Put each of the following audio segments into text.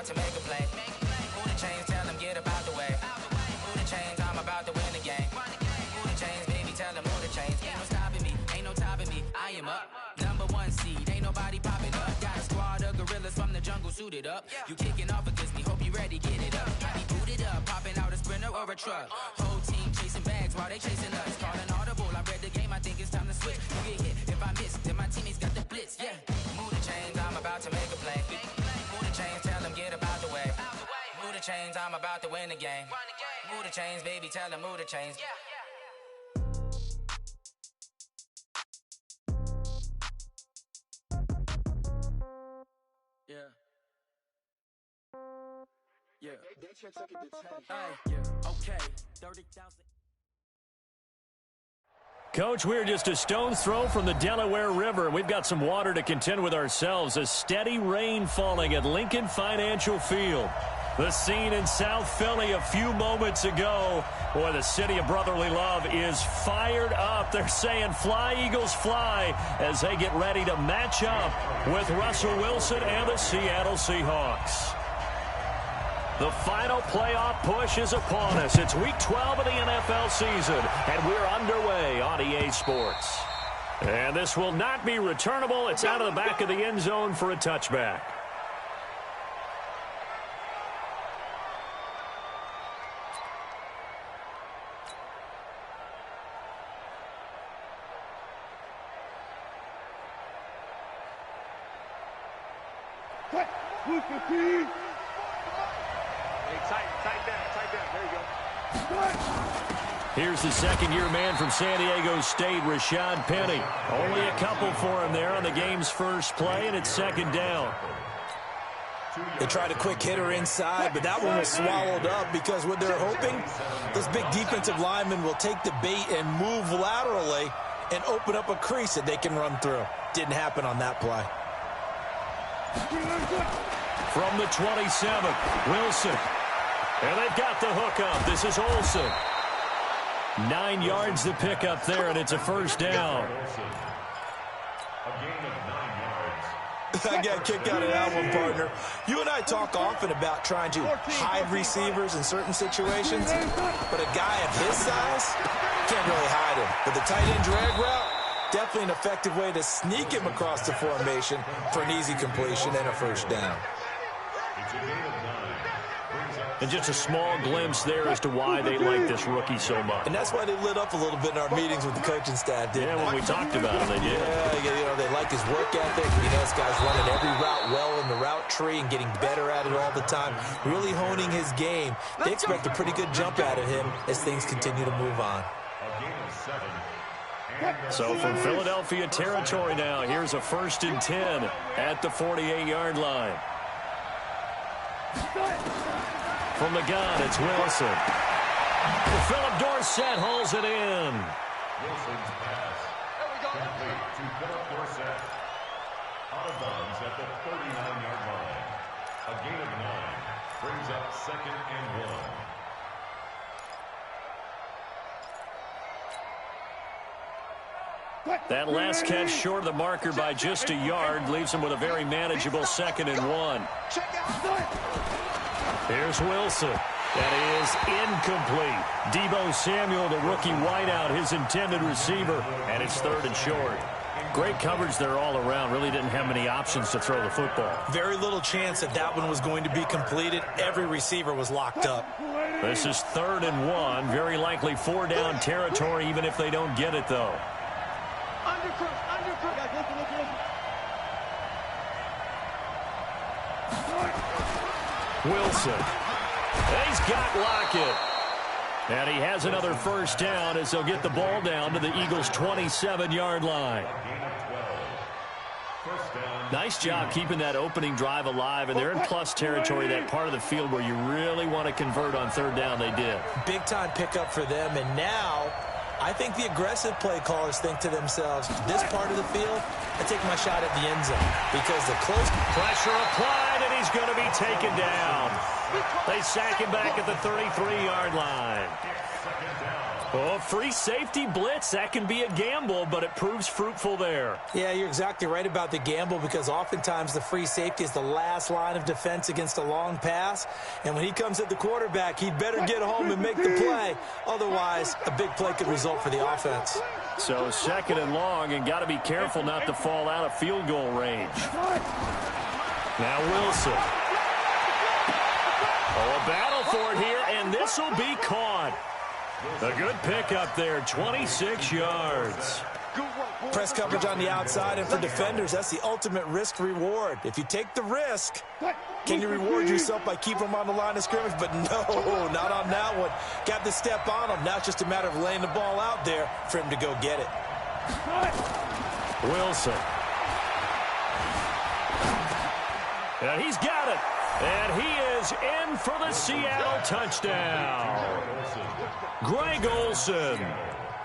about to make a play. Move the chains, tell them get about the way. Move the chains, I'm about to win the game. Move the chains, baby, tell them move the chains. Ain't no stopping me, ain't no topping me. I am up, #1 seed, ain't nobody popping up. Got a squad of gorillas from the jungle suited up. You kicking off against me, hope you ready, get it up. I be booted up, popping out a Sprinter or a truck. Whole team chasing bags while they chasing us. Calling audible, I read the game, I think it's time to switch. You get hit, if I miss, then my teammates got the blitz, yeah. Move the chains, I'm about to make a play. Move the chains, tell them get about the way. Move the chains, I'm about to win the game. Move the chains, baby, tell them move the chains. Yeah. Okay. 30,000. Coach, we're just a stone's throw from the Delaware River. We've got some water to contend with ourselves. A steady rain falling at Lincoln Financial Field. The scene in South Philly a few moments ago. Boy, the city of brotherly love is fired up. They're saying fly, Eagles, fly, as they get ready to match up with Russell Wilson and the Seattle Seahawks. The final playoff push is upon us. It's Week 12 of the NFL season, and we're underway on EA Sports. And this will not be returnable. It's out of the back of the end zone for a touchback. Here's the second-year man from San Diego State, Rashad Penny. Only a couple for him there on the game's first play, and it's second down. They tried a quick hitter inside, but that one was swallowed up because what they're hoping, those big defensive linemen will take the bait and move laterally and open up a crease that they can run through. Didn't happen on that play. From the 27, Wilson. And they've got the hook up. This is Olsen. 9 yards to pick up there, and it's a first down. I got a kick out of that one, partner. You and I talk often about trying to hide receivers in certain situations, but a guy of his size can't really hide him. But the tight end drag route, definitely an effective way to sneak him across the formation for an easy completion and a first down. And just a small glimpse there as to why they like this rookie so much. And that's why they lit up a little bit in our meetings with the coaching staff, didn't they? When we talked about it, they did. Yeah, they like his work ethic. You know, this guy's running every route well in the route tree and getting better at it all the time, really honing his game. They expect a pretty good jump out of him as things continue to move on. So from Philadelphia territory now, here's a 1st and 10 at the 48-yard line. From the gun, it's Wilson. Philip Dorsett hauls it in. Wilson's pass. Complete to Philip Dorsett. Out of bounds at the 39-yard line. A gain of 9 brings up 2nd and 1. That last catch short of the marker by just a yard leaves him with a very manageable 2nd and 1. Here's Wilson. That is incomplete. Deebo Samuel, the rookie wideout, his intended receiver, and it's 3rd and short. Great coverage there all around. Really didn't have many options to throw the football. Very little chance that that one was going to be completed. Every receiver was locked up. This is 3rd and 1. Very likely 4-down territory, even if they don't get it, though. Wilson. He's got Lockett. And he has another first down as they'll get the ball down to the Eagles' 27-yard line. Nice job keeping that opening drive alive, and they're in plus territory, that part of the field where you really want to convert on 3rd down. They did. Big-time pickup for them, and now I think the aggressive play callers think to themselves, this part of the field, I take my shot at the end zone because the close pressure applied, and he's going to be taken down. They sack him back at the 33-yard line. Oh, free safety blitz. That can be a gamble, but it proves fruitful there. Yeah, you're exactly right about the gamble because oftentimes the free safety is the last line of defense against a long pass. And when he comes at the quarterback, he'd better get home and make the play. Otherwise, a big play could result for the offense. So 2nd and long, and got to be careful not to fall out of field goal range. Now Wilson. Oh, a battle for it here, and this will be caught. A good pickup there, 26 yards. Press coverage on the outside, and for defenders, that's the ultimate risk-reward. If you take the risk, can you reward yourself by keeping them on the line of scrimmage? But no, not on that one. Got to step on them. Now it's just a matter of laying the ball out there for him to go get it. Wilson. And he's got it. And he is in for the Seattle touchdown. Greg Olsen,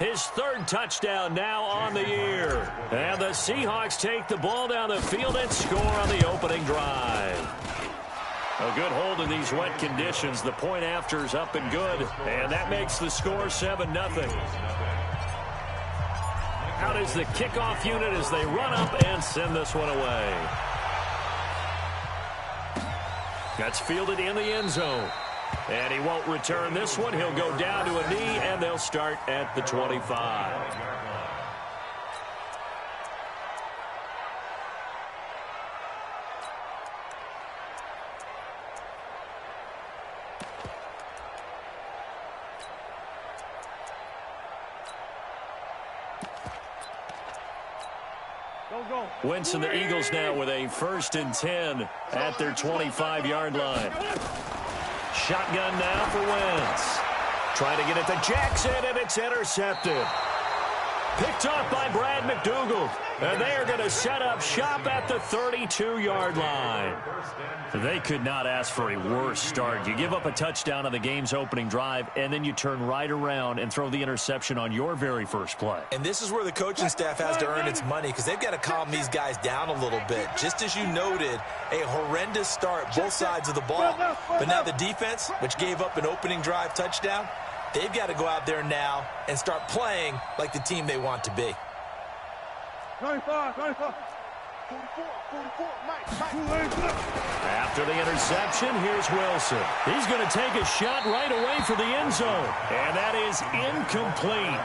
his 3rd touchdown now on the year. And the Seahawks take the ball down the field and score on the opening drive. A good hold in these wet conditions. The point after's up and good. And that makes the score 7-0. Out is the kickoff unit as they run up and send this one away. That's fielded in the end zone. And he won't return this one. He'll go down to a knee, and they'll start at the 25. Wentz and the Eagles now with a 1st and 10 at their 25-yard line. Shotgun now for Wentz. Trying to get it to Jackson, and it's intercepted. Picked off by Brad McDougald. And they are going to set up shop at the 32-yard line. They could not ask for a worse start. You give up a touchdown on the game's opening drive, and then you turn right around and throw the interception on your very first play. And this is where the coaching staff has to earn its money because they've got to calm these guys down a little bit. Just as you noted, a horrendous start, both sides of the ball. But now the defense, which gave up an opening drive touchdown, they've got to go out there now and start playing like the team they want to be. 95, 44, Mike. After the interception, here's Wilson. He's going to take a shot right away for the end zone. And that is incomplete.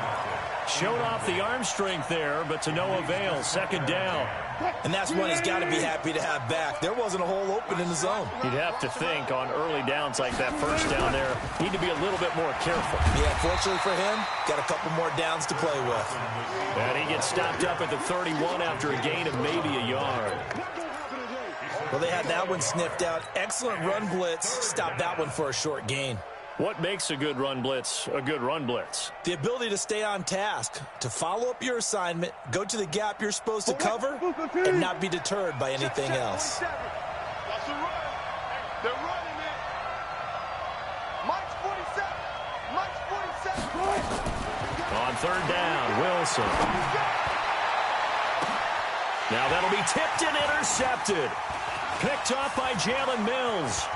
Showed off the arm strength there, but to no avail. 2nd down. And that's one he's got to be happy to have back. There wasn't a hole open in the zone. You'd have to think on early downs like that first down there, need to be a little bit more careful. Yeah, fortunately for him, got a couple more downs to play with. And he gets stopped up at the 31 after a gain of maybe a yard. Well, they had that one sniffed out. Excellent run blitz. Stopped that one for a short gain. What makes a good run blitz a good run blitz? The ability to stay on task, to follow up your assignment, go to the gap you're supposed to cover, and not be deterred by anything else. That's a run. They're running it. Mike's 47. Mike's 47. On 3rd down, Wilson. Now that'll be tipped and intercepted. Picked off by Jalen Mills.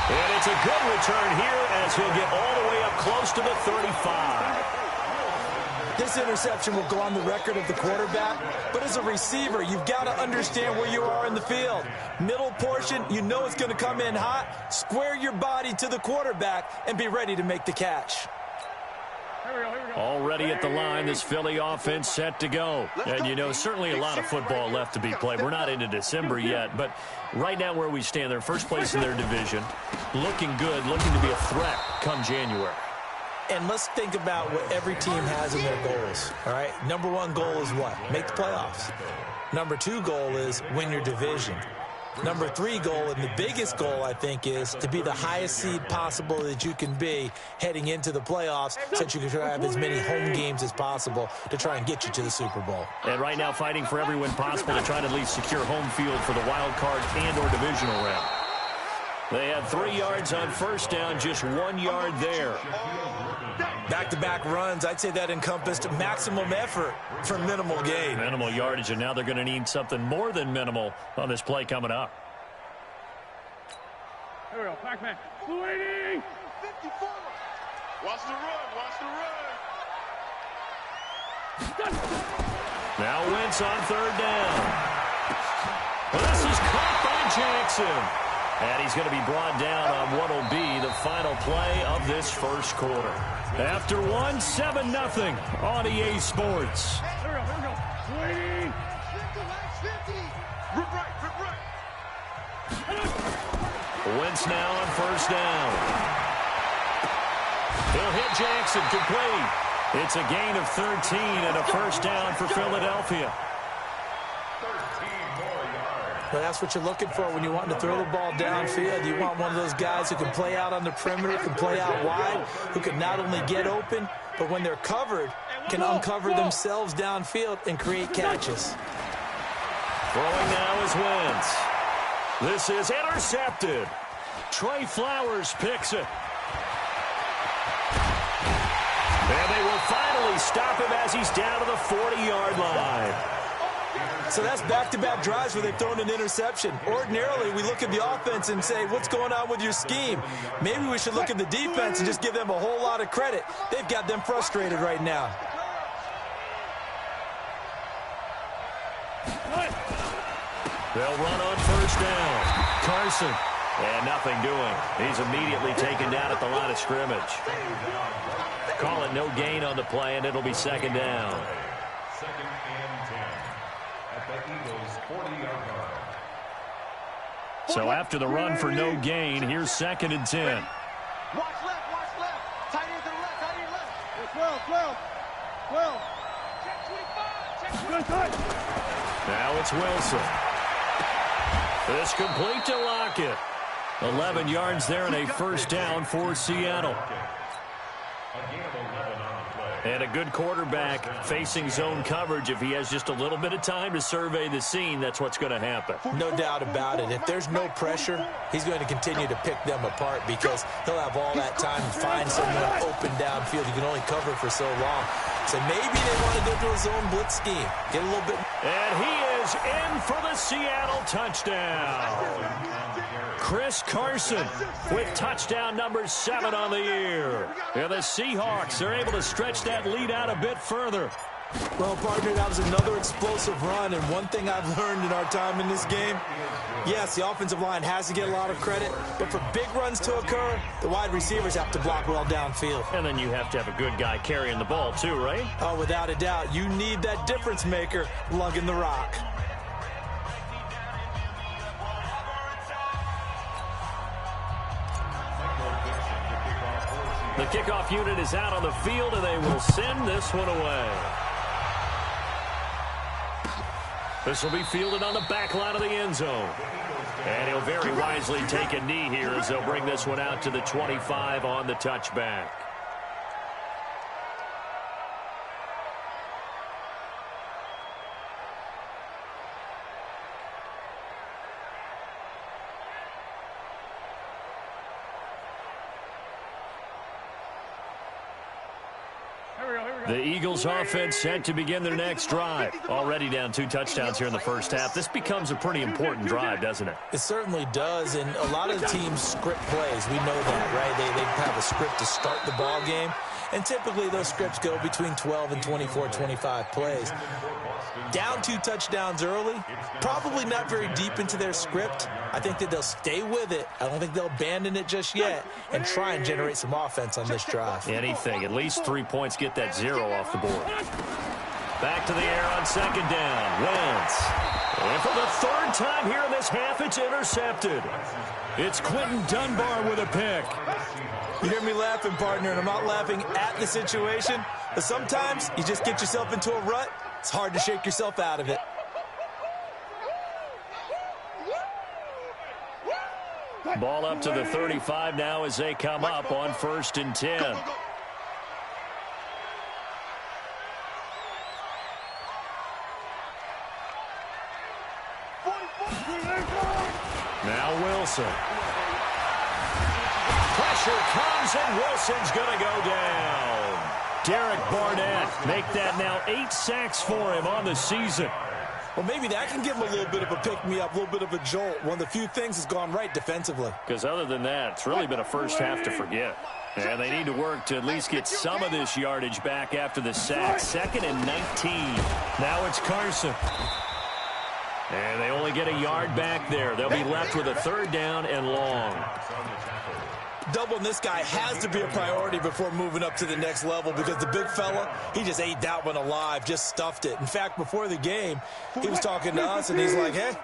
And it's a good return here as he'll get all the way up close to the 35. This interception will go on the record of the quarterback, but as a receiver, you've got to understand where you are in the field. Middle portion, you know it's going to come in hot. Square your body to the quarterback and be ready to make the catch. Already at the line, this Philly offense set to go. And, you know, certainly a lot of football left to be played. We're not into December yet, but right now where we stand, they're first place in their division, looking good, looking to be a threat come January. And let's think about what every team has in their goals, all right? Number 1 goal is what? Make the playoffs. Number 2 goal is win your division. Number 3 goal, and the biggest goal, I think, is to be the highest seed possible that you can be heading into the playoffs so that you can try to have as many home games as possible to try and get you to the Super Bowl. And right now fighting for every win possible to try to at least secure home field for the wild card and or divisional round. They had 3 yards on first down, just 1 yard there. Back-to-back runs, I'd say that encompassed maximum effort for minimal gain. Minimal yardage, and now they're going to need something more than minimal on this play coming up. Here we go, Pac-Man. 280. Watch the run. Watch the run. Now Wentz on third down. Well, this is caught by Jackson. And he's going to be brought down on what will be the final play of this first quarter. After 7-0 on EA Sports. Here we go. Swing. Rip right. Wentz now on first down. He'll hit Jackson, complete. It's a gain of 13 and a first down for Philadelphia. 13 more yards. Well, that's what you're looking for when you want to throw the ball downfield. You want one of those guys who can play out on the perimeter, can play out wide, who can not only get open, but when they're covered, can uncover themselves downfield and create catches. Throwing now is Wentz. This is intercepted. Trey Flowers picks it. And they will finally stop him as he's down to the 40-yard line. So that's back-to-back drives where they've thrown an interception. Ordinarily, we look at the offense and say, what's going on with your scheme? Maybe we should look at the defense and just give them a whole lot of credit. They've got them frustrated right now. They'll run on first down. Carson. And nothing doing. He's immediately taken down at the line of scrimmage. Call it no gain on the play, and it'll be second down. Second and 10 at the Eagles' 40-yard line. So after the run for no gain, here's second and 10. Watch left. Tight end to the left. 12. Check 25. Now it's Wilson. This complete to Lockett. 11 yards there and a first down for Seattle. A gain of 11 on the play. And a good quarterback facing zone coverage. If he has just a little bit of time to survey the scene, that's what's going to happen. No doubt about it. If there's no pressure, he's going to continue to pick them apart because he'll have all that time to find someone open downfield. You can only cover for so long. So maybe they want to go to a zone blitz scheme. Get a little bit. And he is in for the Seattle touchdown. Chris Carson with touchdown number 7 on the year. And the Seahawks are able to stretch that lead out a bit further. Well, partner, that was another explosive run, and one thing I've learned in our time in this game, yes, the offensive line has to get a lot of credit, but for big runs to occur, the wide receivers have to block well downfield. And then you have to have a good guy carrying the ball too, right? Oh, without a doubt. You need that difference maker lugging the rock. The kickoff unit is out on the field, and they will send this one away. This will be fielded on the back line of the end zone. And he'll very wisely take a knee here as they'll bring this one out to the 25 on the touchback. The Eagles offense set to begin their next drive. Already down 2 touchdowns here in the first half. This becomes a pretty important drive, doesn't it? It certainly does, and a lot of the teams script plays. We know that, right? They have a script to start the ball game, and typically those scripts go between 12 and 24, 25 plays. Down 2 touchdowns early, probably not very deep into their script. I think that they'll stay with it. I don't think they'll abandon it just yet and try and generate some offense on this drive. Anything. At least 3 points, get that 0 off the board. Back to the air on second down. Wentz. And for the 3rd time here in this half, it's intercepted. It's Quentin Dunbar with a pick. You hear me laughing, partner, and I'm not laughing at the situation, but sometimes you just get yourself into a rut. It's hard to shake yourself out of it. Ball up to the 35 now as they come up on 1st and 10. Now Wilson. Pressure comes, and Wilson's going to go down. Derek Barnett make that now 8 sacks for him on the season. Well, maybe that can give them a little bit of a pick-me-up, a little bit of a jolt. One of the few things that's gone right defensively. Because other than that, it's really been a first half to forget. And they need to work to at least get some of this yardage back after the sack. 2nd and 19. Now it's Carson. And they only get a yard back there. They'll be left with a 3rd down and long. Doubling this guy has to be a priority before moving up to the next level because the big fella, he just ate that one alive, just stuffed it. In fact, before the game, he was talking to us, and he's like, hey,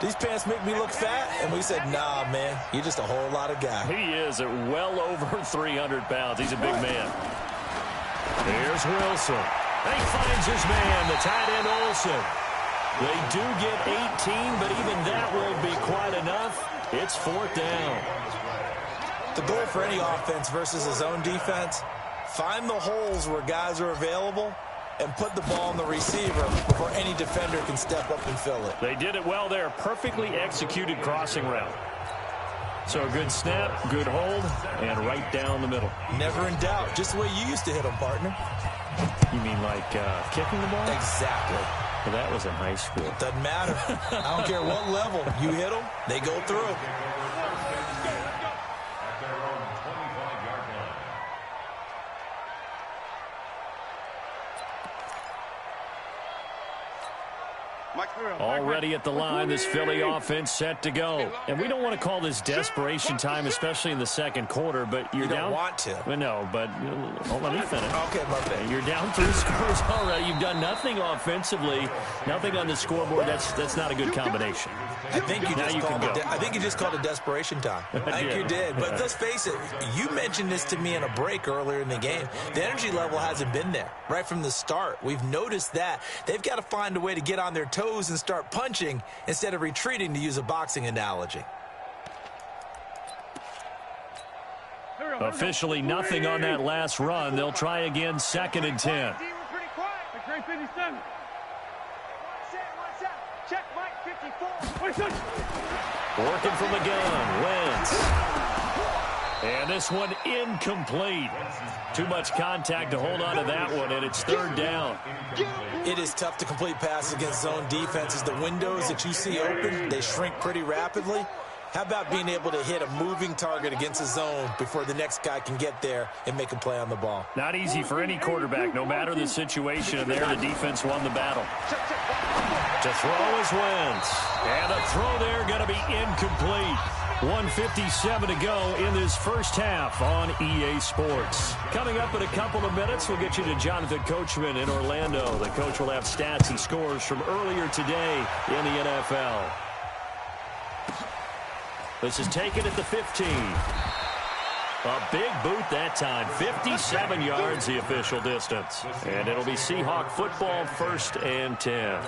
these pants make me look fat. And we said, nah, man, you're just a whole lot of guy. He is at well over 300 pounds. He's a big man. Here's Wilson. He finds his man, the tight end Olsen. They do get 18, but even that won't be quite enough. It's 4th down. The goal for any offense versus his own defense, find the holes where guys are available and put the ball on the receiver before any defender can step up and fill it. They did it well there. Perfectly executed crossing route. So a good snap, good hold, and right down the middle. Never in doubt. Just the way you used to hit them, partner. You mean like kicking the ball? Exactly. Well, that was in high school. Doesn't matter. I don't care what level. You hit them, they go through. Already at the line, this Philly offense set to go. And we don't want to call this desperation time, especially in the 2nd quarter, but you're you down. Don't want to. Well, no, but let me finish. Okay, my bad. You're down 3 scores already. You've done nothing offensively, nothing on the scoreboard. That's not a good combination. I think you just called it desperation time. I think you did. But let's face it, you mentioned this to me in a break earlier in the game. The energy level hasn't been there right from the start. We've noticed that. They've got to find a way to get on their toes and start punching instead of retreating, to use a boxing analogy. Officially nothing on that last run. They'll try again, 2nd and 10. Working from the gun, Wentz. And this one incomplete. Too much contact to hold on to that one, and it's 3rd down. It is tough to complete passes against zone defenses. The windows that you see open, they shrink pretty rapidly. How about being able to hit a moving target against a zone before the next guy can get there and make a play on the ball? Not easy for any quarterback, no matter the situation. And there, the defense won the battle. To throw is Wentz. And the throw there going to be incomplete. 1:57 to go in this first half on EA Sports. Coming up in a couple of minutes, we'll get you to Jonathan Coachman in Orlando. The coach will have stats and scores from earlier today in the NFL. This is taken at the 15. A big boot that time. 57 yards the official distance. And it'll be Seahawk football, 1st and 10.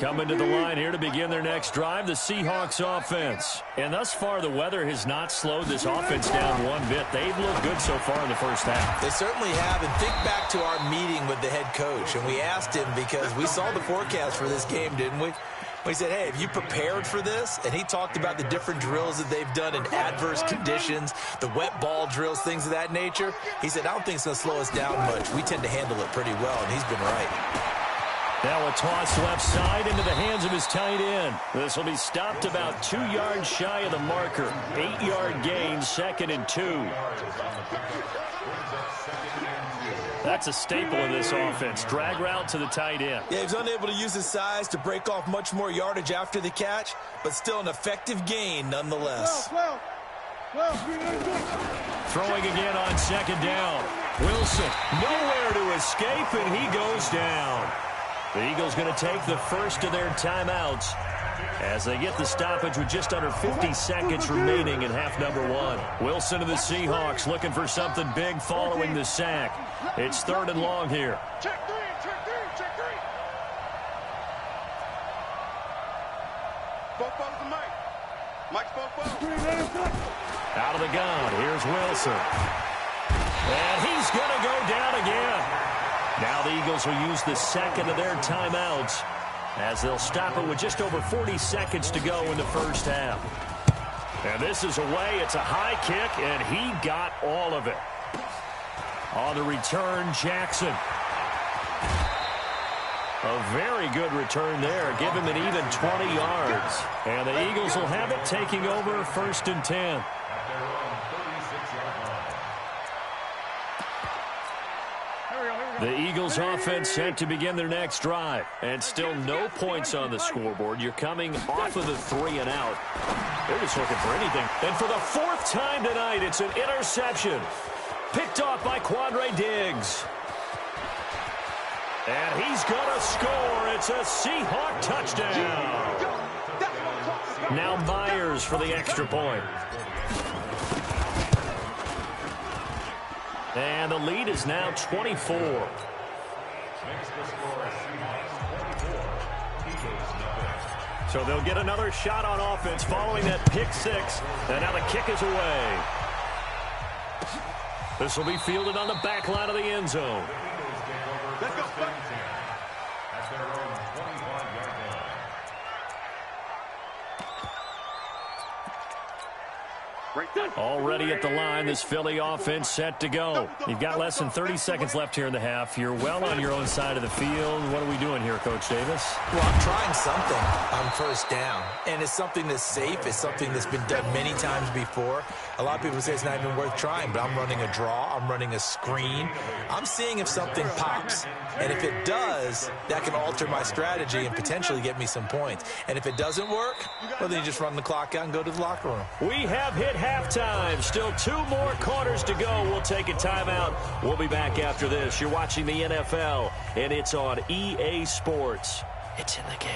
Coming to the line here to begin their next drive, the Seahawks offense. And thus far, the weather has not slowed this offense down one bit. They've looked good so far in the first half. They certainly have. And think back to our meeting with the head coach. And we asked him, because we saw the forecast for this game, didn't we? We said, hey, have you prepared for this? And he talked about the different drills that they've done in adverse conditions, the wet ball drills, things of that nature. He said, I don't think it's going to slow us down much. We tend to handle it pretty well, and he's been right. Now a toss left side into the hands of his tight end. This will be stopped about 2 yards shy of the marker. 8-yard gain, 2nd and 2. That's a staple in this offense. Drag route to the tight end. Yeah, he's unable to use his size to break off much more yardage after the catch, but still an effective gain nonetheless. Throwing again on 2nd down. Wilson nowhere to escape, and he goes down. The Eagles going to take the first of their timeouts as they get the stoppage with just under 50 seconds remaining in half number 1. Wilson to the Seahawks looking for something big following the sack. It's 3rd and long here. Check three. Both to Mike. Mike's both. Out of the gun, here's Wilson. And he's going to go down again. Now the Eagles will use the 2nd of their timeouts as they'll stop it with just over 40 seconds to go in the first half. And this is away. It's a high kick, and he got all of it. On the return, Jackson. A very good return there. Give him an even 20 yards. And the Eagles will have it, taking over 1st and 10. At their own 36-yard line. The Eagles offense set to begin their next drive. And still no points on the scoreboard. You're coming off of the 3 and out. They're just looking for anything. And for the 4th time tonight, it's an interception. Picked off by Quandre Diggs. And he's going to score. It's a Seahawk touchdown. Now Myers for the extra point. And the lead is now 24. Makes the score Seahawks 24. Eagles nothing. So they'll get another shot on offense following that pick 6. And now the kick is away. This will be fielded on the back line of the end zone. Let's go. At their own 25-yard line. Already at the line, this Philly offense set to go. You've got less than 30 seconds left here in the half. You're well on your own side of the field. What are we doing here, Coach Davis? Well, I'm trying something on 1st down, and it's something that's safe. It's something that's been done many times before. A lot of people say it's not even worth trying, but I'm running a draw. I'm running a screen. I'm seeing if something pops, and if it does, that can alter my strategy and potentially get me some points. And if it doesn't work, well, then you just run the clock out and go to the locker room. We have hit halftime. Still 2 more quarters to go. We'll take a timeout. We'll be back after this. You're watching the NFL, and it's on EA Sports. It's in the game.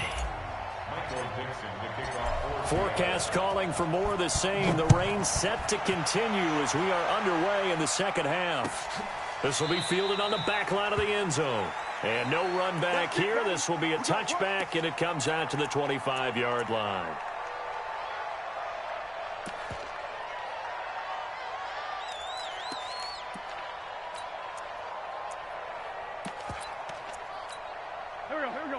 Forecast calling for more of the same. The rain set to continue as we are underway in the second half. This will be fielded on the back line of the end zone. And no run back here. This will be a touchback, and it comes out to the 25-yard line.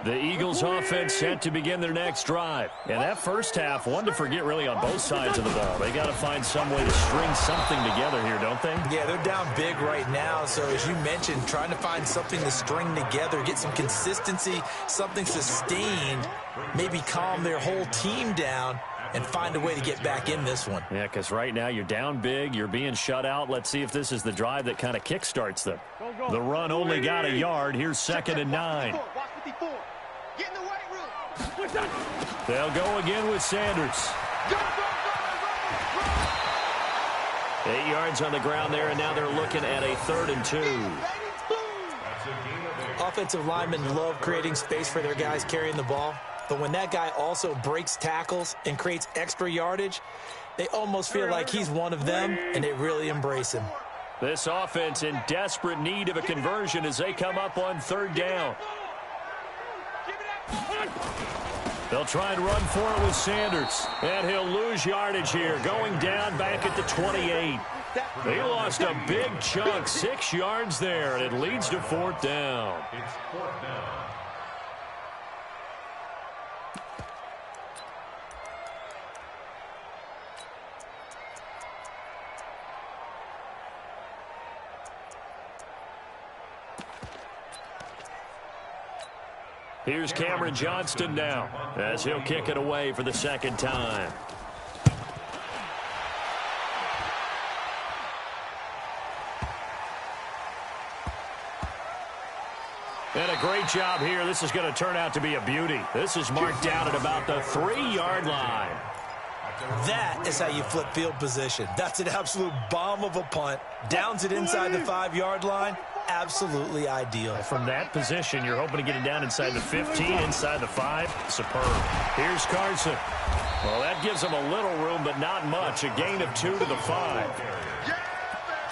The Eagles offense set to begin their next drive. And that first half, one to forget really on both sides of the ball. They got to find some way to string something together here, don't they? Yeah, they're down big right now. So as you mentioned, trying to find something to string together, get some consistency, something sustained, maybe calm their whole team down and find a way to get back in this one. Yeah, because right now you're down big, you're being shut out. Let's see if this is the drive that kind of kickstarts them. The run only got a yard. Here's 2nd and 9. Get in the weight room. They'll go again with Sanders. 8 yards on the ground there, and now they're looking at a 3rd and 2. Offensive linemen love creating space for their guys carrying the ball. But when that guy also breaks tackles and creates extra yardage, they almost feel like he's one of them, and they really embrace him. This offense in desperate need of a conversion as they come up on 3rd down. They'll try and run for it with Sanders. And he'll lose yardage here, going down back at the 28. They lost a big chunk, 6 yards there, and it leads to 4th down. It's 4th down. Here's Cameron Johnston now as he'll kick it away for the 2nd time. And a great job here. This is going to turn out to be a beauty. This is marked down at about the 3-yard line. That is how you flip field position. That's an absolute bomb of a punt. Downs it inside the 5-yard line. Absolutely ideal. From that position, you're hoping to get it down inside the 15, inside the 5. Superb. Here's Carson. Well, that gives them a little room, but not much. A gain of 2 to the 5.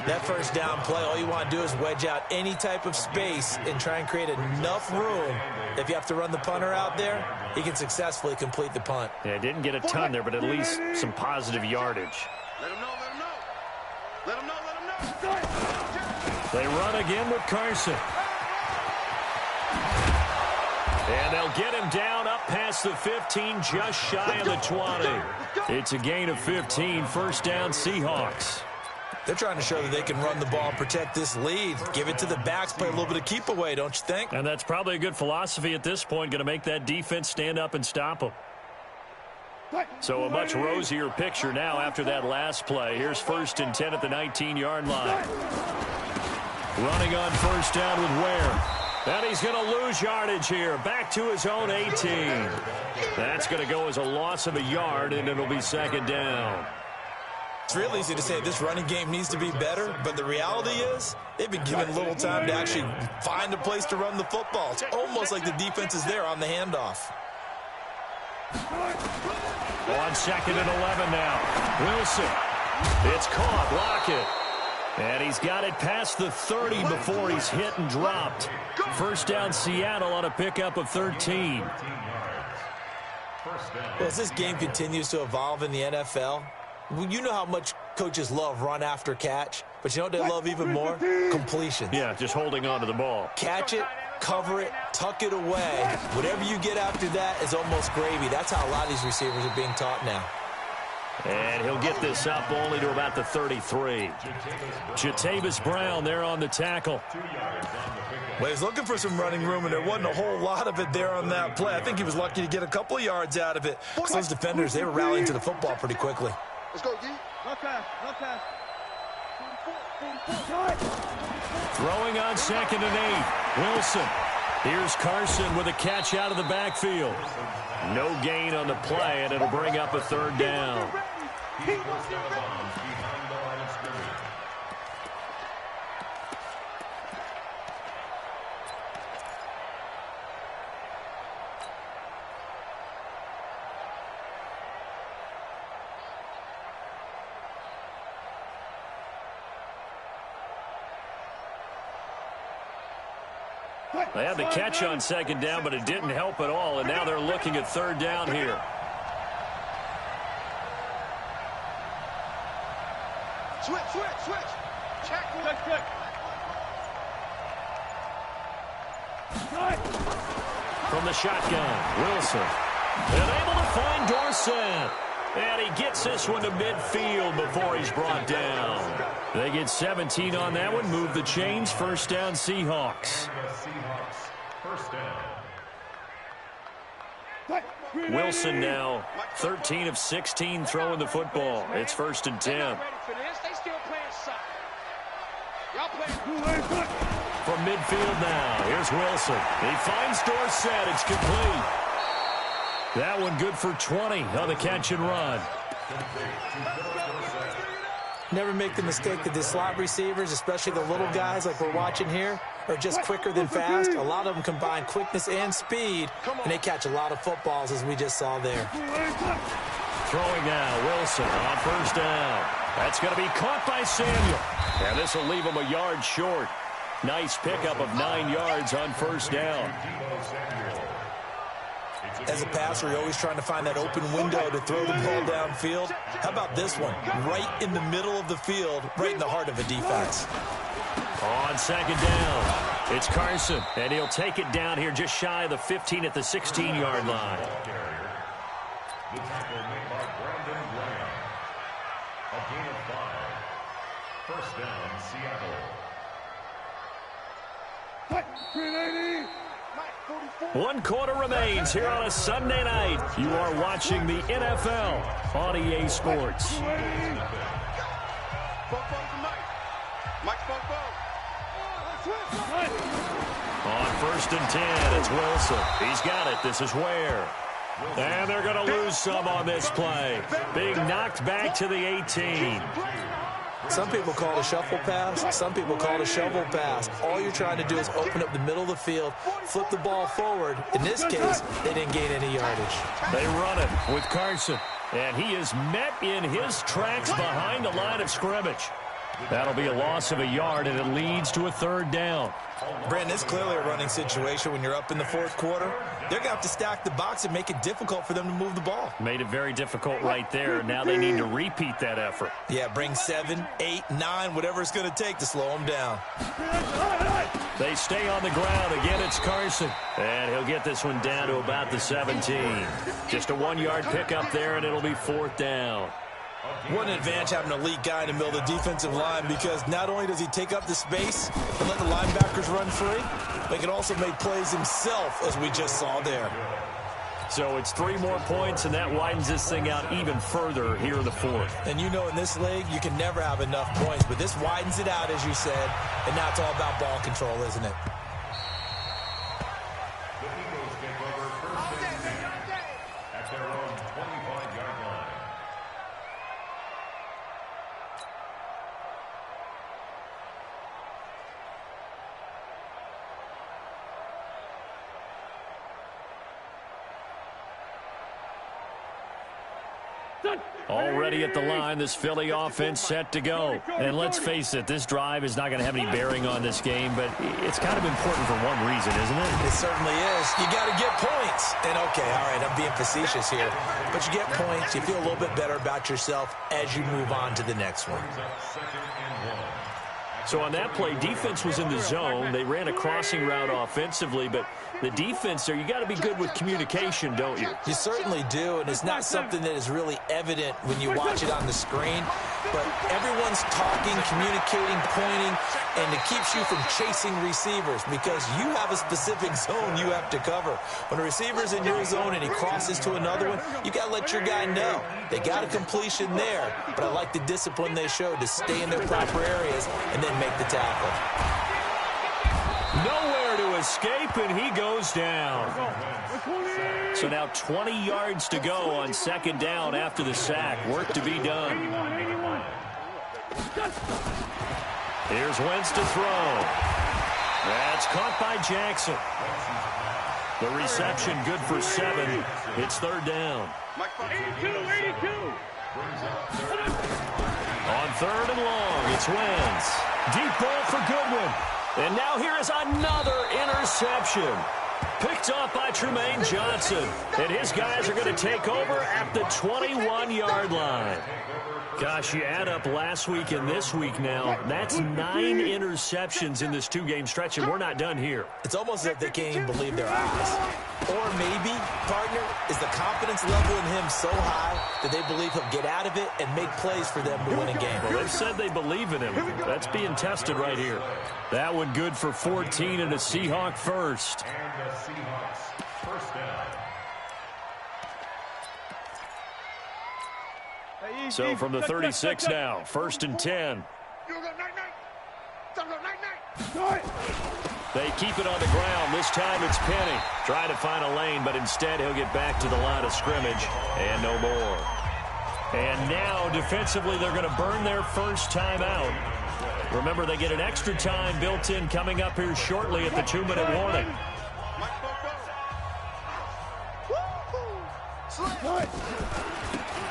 That first down play, all you want to do is wedge out any type of space and try and create enough room. If you have to run the punter out there, he can successfully complete the punt. Yeah, didn't get a ton there, but at least some positive yardage. Let him know, let him know. Let him know, let him know. They run again with Carson. And they'll get him down up past the 15, just shy of the 20. It's a gain of 15, 1st down Seahawks. They're trying to show that they can run the ball and protect this lead. Give it to the backs, play a little bit of keep away, don't you think? And that's probably a good philosophy at this point, going to make that defense stand up and stop them. So a much rosier picture now after that last play. Here's 1st and 10 at the 19-yard line. Running on first down with Ware. And he's going to lose yardage here. Back to his own 18. That's going to go as a loss of a yard, and it'll be 2nd down. It's real easy to say this running game needs to be better, but the reality is they've been given little time to actually find a place to run the football. It's almost like the defense is there on the handoff. On 2nd and 11 now. Wilson. It's caught. Lockett. And he's got it past the 30 before he's hit and dropped. First down Seattle on a pickup of 13. Well, as this game continues to evolve in the NFL, you know how much coaches love run after catch, but you know what they love even more? Completions. Yeah, just holding on to the ball. Catch it, cover it, tuck it away. Whatever you get after that is almost gravy. That's how a lot of these receivers are being taught now. And he'll get this up only to about the 33. Jatavis Brown there on the tackle. Well, he's looking for some running room, and there wasn't a whole lot of it there on that play. I think he was lucky to get a couple of yards out of it. Because those defenders, they were rallying to the football pretty quickly. Let's go, G. Okay. Throwing on 2nd and 8. Wilson. Here's Carson with a catch out of the backfield. No gain on the play, and it'll bring up a 3rd down. They had the catch on 2nd down, but it didn't help at all, and now they're looking at 3rd down here. Switch. Check. From the shotgun, Wilson. And able to find Dorsett. And he gets this one to midfield before he's brought down. They get 17 on that one. Move the chains. First down, Seahawks. Wilson now 13 of 16 throwing the football. It's 1st and 10. From midfield now, here's Wilson. He finds Dorsett. It's complete. That one good for 20 on the catch and run. Never make the mistake that the slot receivers, especially the little guys like we're watching here, are just quicker than fast. A lot of them combine quickness and speed, and they catch a lot of footballs, as we just saw there. Throwing now, Wilson on 1st down. That's going to be caught by Samuel. And this will leave him a yard short. Nice pickup of 9 yards on 1st down. As a passer, you're always trying to find that open window to throw the ball downfield. How about this one? Right in the middle of the field, right in the heart of a defense. On 2nd down, it's Carson, and he'll take it down here just shy of the 15 at the 16-yard line. The tackle made by Brandon Graham. A gain of 5. First down, Seattle. 1 quarter remains here on a Sunday night. You are watching the NFL on EA Sports. On 1st and 10, it's Wilson. He's got it. This is Ware. And they're going to lose some on this play. Being knocked back to the 18. Some people call it a shuffle pass. Some people call it a shovel pass. All you're trying to do is open up the middle of the field, flip the ball forward. In this case, they didn't gain any yardage. They run it with Carson. And he is met in his tracks behind the line of scrimmage. That'll be a loss of a yard, and it leads to a 3rd down. Brandon, it's clearly a running situation when you're up in the 4th quarter. They're going to have to stack the box and make it difficult for them to move the ball. Made it very difficult right there. Now they need to repeat that effort. Yeah, bring 7, 8, 9, whatever it's going to take to slow them down. They stay on the ground. Again, it's Carson. And he'll get this one down to about the 17. Just a 1-yard pickup there, and it'll be 4th down. What an advantage having an elite guy in the middle of the defensive line, because not only does he take up the space and let the linebackers run free, but he can also make plays himself, as we just saw there. So it's 3 more points, and that widens this thing out even further here in the fourth. And you know in this league, you can never have enough points, but this widens it out, as you said, and now it's all about ball control, isn't it? The Eagles take over first and 10 at their own 25-yard line. Already at the line, this Philly offense set to go. And let's face it, this drive is not going to have any bearing on this game, but it's kind of important for one reason, isn't it? It certainly is. You got to get points. And, okay, all right, I'm being facetious here. But you get points, you feel a little bit better about yourself as you move on to the next one. So on that play, defense was in the zone. They ran a crossing route offensively, but the defense there, you got to be good with communication, don't you? You certainly do, and it's not something that is really evident when you watch it on the screen, but everyone's talking, communicating, pointing, and it keeps you from chasing receivers because you have a specific zone you have to cover. When a receiver's in your zone and he crosses to another one, you got to let your guy know. They got a completion there, but I like the discipline they showed to stay in their proper areas and then make the tackle. Nowhere to escape, and he goes down. So now 20 yards to go on second down after the sack. Work to be done. Here's Wentz to throw. That's caught by Jackson. The reception good for 7. It's third down. 82. On third and long, it's Wentz. Deep ball for Goodwin. And now here is another interception. Picked off by Tremaine Johnson. And his guys are going to take over at the 21-yard line. Gosh, you add up last week and this week now. That's 9 interceptions in this 2-game stretch, and we're not done here. It's almost as if they can't even believe their eyes. Or maybe, partner, is the confidence level in him so high that they believe he'll get out of it and make plays for them to win a game. Well, they've said they believe in him. That's being tested right here. That one good for 14 and a Seahawk first. And the Seahawks first down. So from the 36 now, first and 10. They keep it on the ground. This time it's Penny. Trying to find a lane, but instead he'll get back to the line of scrimmage. And no more. And now defensively they're going to burn their first timeout. Remember, they get an extra time built in coming up here shortly at the 2-minute warning.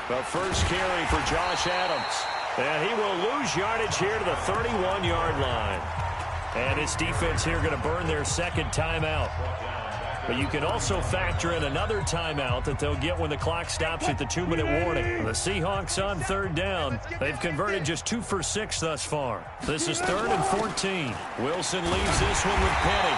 The first carry for Josh Adams. And he will lose yardage here to the 31-yard line. And his defense here going to burn their second timeout. But you can also factor in another timeout that they'll get when the clock stops at the 2-minute warning. The Seahawks on third down. They've converted just 2 for 6 thus far. This is 3rd and 14. Wilson leaves this one with Penny.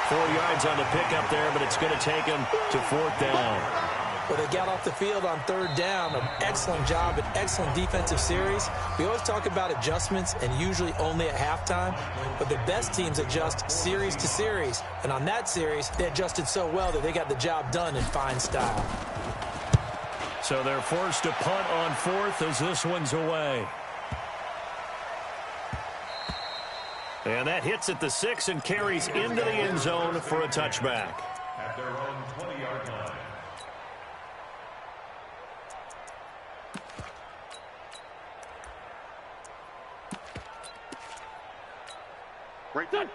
4 yards on the pickup there, but it's going to take him to 4th down. Well, they got off the field on third down. An excellent job, an excellent defensive series. We always talk about adjustments and usually only at halftime, but the best teams adjust series to series. And on that series, they adjusted so well that they got the job done in fine style. So they're forced to punt on 4th as this one's away. And that hits at the 6 and carries into the end zone for a touchback. At their own 20-yard line.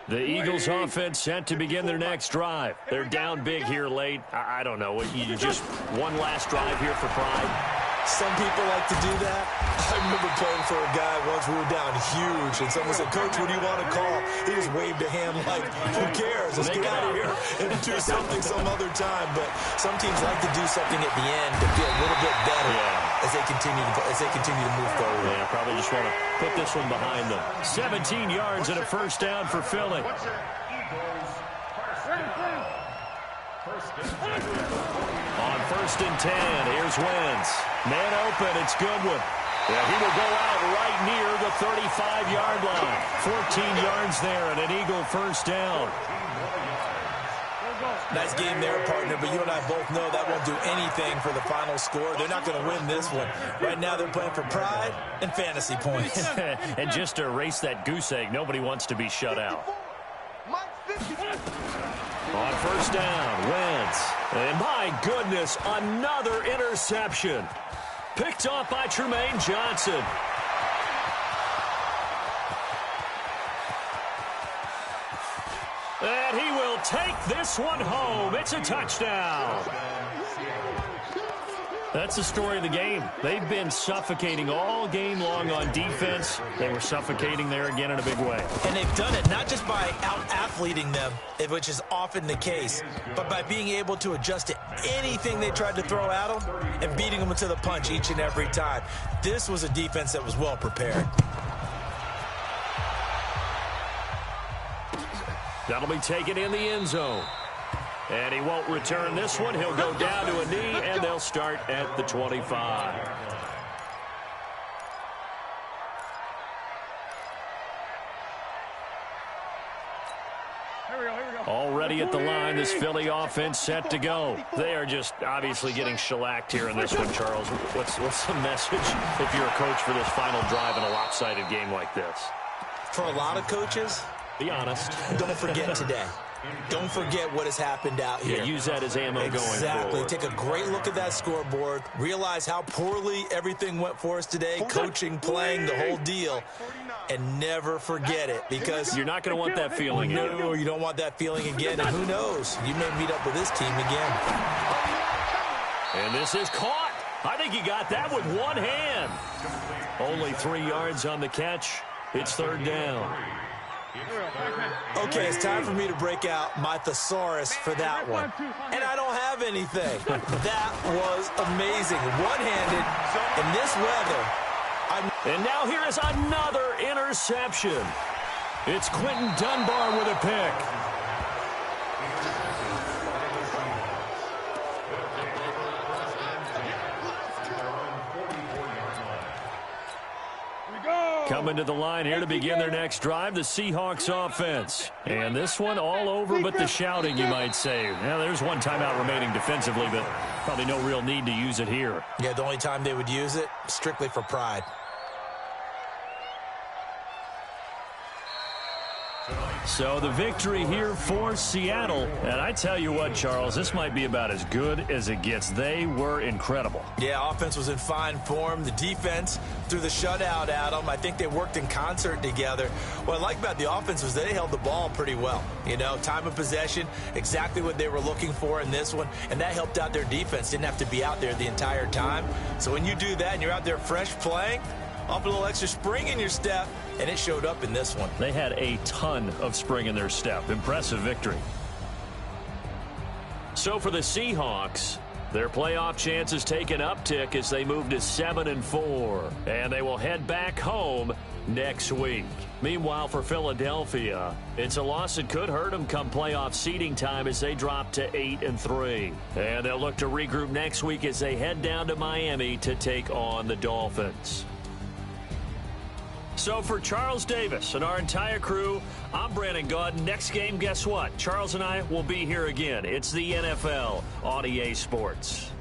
The Eagles offense set to begin their next drive. They're down big here late. I don't know. You just one last drive here for pride. Some people like to do that. I remember playing for a guy once. We were down huge, and someone said, "Coach, what do you want to call?" He just waved a hand like, "Who cares? Let's get out of here and do something some other time." But some teams like to do something at the end to feel a little bit better as they continue to move forward. Yeah, probably just want to put this one behind them. 17 yards and a first down for Philly. On 1st and 10, here's Wentz. Man open, it's Goodwin. Yeah, he will go out right near the 35-yard line. 14 yards there and an Eagle first down. Nice game there, partner, but you and I both know that won't do anything for the final score. They're not going to win this one. Right now they're playing for pride and fantasy points. And just to erase that goose egg, nobody wants to be shut out. On first down, Wentz. And my goodness, another interception. Picked off by Tremaine Johnson. And he will take this one home. It's a touchdown. That's the story of the game. They've been suffocating all game long on defense. They were suffocating there again in a big way. And they've done it not just by out-athleting them, which is often the case, but by being able to adjust to anything they tried to throw at them and beating them to the punch each and every time. This was a defense that was well prepared. That'll be taken in the end zone. And he won't return this one. He'll go down to a knee, and they'll start at the 25. Already at the line, this Philly offense set to go. They are just obviously getting shellacked here in this one, Charles. What's the message if you're a coach for this final drive in a lopsided game like this? For a lot of coaches, be honest. Don't forget today. Don't forget what has happened out here. Yeah, use that as ammo going forward. Exactly. Take a great look at that scoreboard. Realize how poorly everything went for us today. Coaching, playing, the whole deal. And never forget it, because you're not going to want that feeling. No, you don't want that feeling again. And who knows? You may meet up with this team again. And this is caught. I think he got that with one hand. Only 3 yards on the catch. It's third down. Okay, it's time for me to break out my thesaurus for that one. And I don't have anything. That was amazing. One-handed in this weather. And now here is another interception. It's Quentin Dunbar with a pick. Coming to the line here to begin their next drive, the Seahawks offense. And this one all over but the shouting, you might say. Now, there's one timeout remaining defensively, but probably no real need to use it here. Yeah, the only time they would use it, strictly for pride. So the victory here for Seattle. And I tell you what, Charles, this might be about as good as it gets. They were incredible. Yeah, offense was in fine form. The defense threw the shutout at them. I think they worked in concert together. What I like about the offense was they held the ball pretty well. You know, time of possession, exactly what they were looking for in this one. And that helped out their defense. Didn't have to be out there the entire time. So when you do that and you're out there fresh playing, up a little extra spring in your step, and it showed up in this one. They had a ton of spring in their step. Impressive victory. So for the Seahawks, their playoff chances take an uptick as they move to 7-4. And they will head back home next week. Meanwhile, for Philadelphia, it's a loss that could hurt them come playoff seeding time as they drop to 8-3. And they'll look to regroup next week as they head down to Miami to take on the Dolphins. So for Charles Davis and our entire crew, I'm Brandon Gaudin. Next game, guess what? Charles and I will be here again. It's the NFL on EA Sports.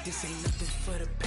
This ain't nothing for the